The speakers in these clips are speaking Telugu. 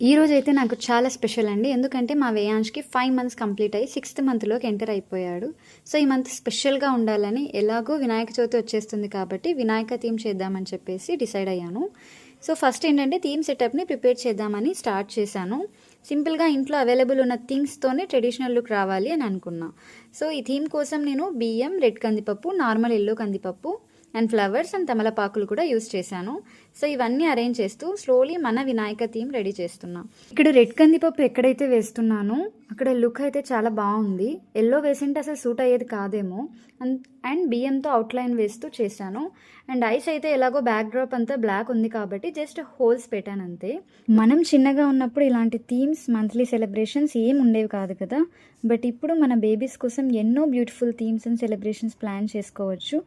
ఈ రోజు అయితే నాకు చాలా స్పెషల్ అండి. ఎందుకంటే మా వేయాంష్కి 5 మంత్స్ కంప్లీట్ అయ్యి 6th మంత్లోకి ఎంటర్ అయిపోయాడు. సో ఈ మంత్ స్పెషల్గా ఉండాలని, ఎలాగో వినాయక చవితి వచ్చేస్తుంది కాబట్టి వినాయక థీమ్ చేద్దామని చెప్పేసి డిసైడ్ అయ్యాను. సో ఫస్ట్ ఏంటంటే థీమ్ సెటప్ని ప్రిపేర్ చేద్దామని స్టార్ట్ చేశాను. సింపుల్గా ఇంట్లో అవైలబుల్ ఉన్న థింగ్స్తోనే ట్రెడిషనల్ లుక్ రావాలి అని అనుకున్నా. సో ఈ థీమ్ కోసం నేను బియ్యం, రెడ్ కందిపప్పు, నార్మల్ ఎల్లో కందిపప్పు అండ్ ఫ్లవర్స్ అండ్ తమలపాకులు కూడా యూస్ చేశాను. సో ఇవన్నీ అరేంజ్ చేస్తూ స్లోలీ మన వినాయక థీమ్ రెడీ చేస్తున్నా. ఇక్కడ రెడ్ కందిపప్పు ఎక్కడైతే వేస్తున్నానో అక్కడ లుక్ అయితే చాలా బాగుంది. ఎల్లో వేసింటే అసలు సూట్ అయ్యేది కాదేమో. అండ్ బియ్యంతో అవుట్లైన్ వేస్తూ చేశాను. అండ్ ఐస్ అయితే ఎలాగో బ్యాక్ డ్రాప్ అంతా బ్లాక్ ఉంది కాబట్టి జస్ట్ హోల్స్ పెట్టాను అంతే. మనం చిన్నగా ఉన్నప్పుడు ఇలాంటి థీమ్స్, మంత్లీ సెలబ్రేషన్స్ ఏం ఉండేవి కాదు కదా. బట్ ఇప్పుడు మన బేబీస్ కోసం ఎన్నో beautiful themes and celebrations plan చేసుకోవచ్చు.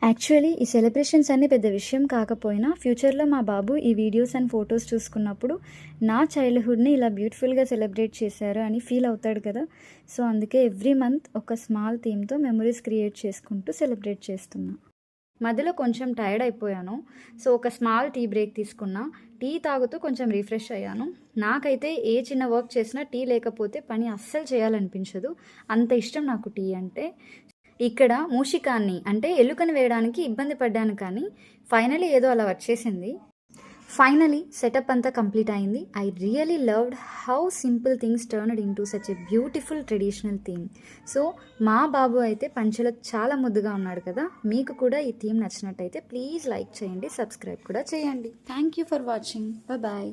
యాక్చువల్లీ ఈ సెలబ్రేషన్స్ అన్నీ పెద్ద విషయం కాకపోయినా ఫ్యూచర్లో మా బాబు ఈ వీడియోస్ అండ్ ఫొటోస్ చూసుకున్నప్పుడు నా చైల్డ్హుడ్ని ఇలా బ్యూటిఫుల్గా సెలబ్రేట్ చేశారు అని ఫీల్ అవుతాడు కదా. సో అందుకే ఎవ్రీ మంత్ ఒక స్మాల్ థీమ్తో మెమరీస్ క్రియేట్ చేసుకుంటూ సెలబ్రేట్ చేస్తున్నా. మధ్యలో కొంచెం టైర్డ్ అయిపోయాను. సో ఒక స్మాల్ టీ బ్రేక్ తీసుకున్నా. టీ తాగుతూ కొంచెం రిఫ్రెష్ అయ్యాను. నాకైతే ఏ చిన్న వర్క్ చేసినా టీ లేకపోతే పని అస్సలు చేయాలనిపించదు. అంత ఇష్టం నాకు టీ అంటే. ఇక్కడ మూషికాన్ని అంటే ఎలుకని వేయడానికి ఇబ్బంది పడ్డాను, కానీ ఫైనలీ ఏదో అలా వచ్చేసింది. ఫైనలీ సెటప్ అంతా కంప్లీట్ అయింది. I really loved how simple things turned in to such a beautiful traditional theme. So మా బాబు అయితే పంచెలో చాలా ముద్దుగా ఉన్నాడు కదా. మీకు కూడా ఈ థీమ్ నచ్చినట్టయితే ప్లీజ్ లైక్ చేయండి, సబ్స్క్రైబ్ కూడా చేయండి. Thank you for watching. Bye.